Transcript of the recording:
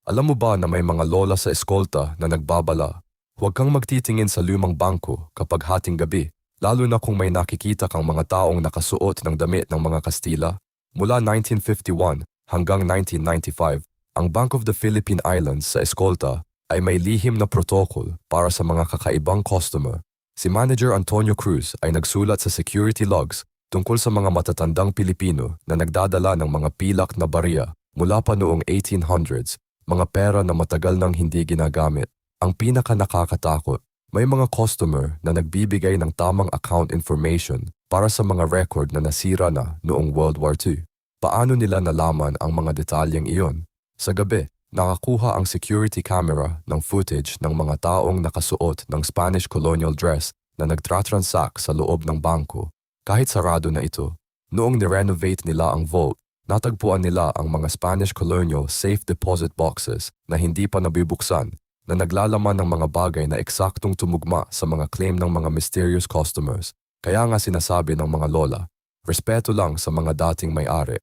Alam mo ba na may mga lola sa eskolta na nagbabala? Huwag kang magtitingin sa lumang bangko kapag hating gabi, lalo na kung may nakikita kang mga taong nakasuot ng damit ng mga Kastila. Mula 1951 hanggang 1995, ang Bank of the Philippine Islands sa eskolta ay may lihim na protocol para sa mga kakaibang customer. Si Manager Antonio Cruz ay nagsulat sa security logs tungkol sa mga matatandang Pilipino na nagdadala ng mga pilak na barya mula pa noong 1800s, mga pera na matagal nang hindi ginagamit. Ang pinaka nakakatakot, may mga customer na nagbibigay ng tamang account information para sa mga record na nasira na noong World War II. Paano nila nalaman ang mga detalyeng iyon? Sa gabi, nakakuha ang security camera ng footage ng mga taong nakasuot ng Spanish colonial dress na nagtratransact sa loob ng bangko. Kahit sarado na ito, noong nirenovate nila ang vault, natagpuan nila ang mga Spanish colonial safe deposit boxes na hindi pa nabibuksan na naglalaman ng mga bagay na eksaktong tumugma sa mga claim ng mga mysterious customers. Kaya nga sinasabi ng mga lola, respeto lang sa mga dating may-ari.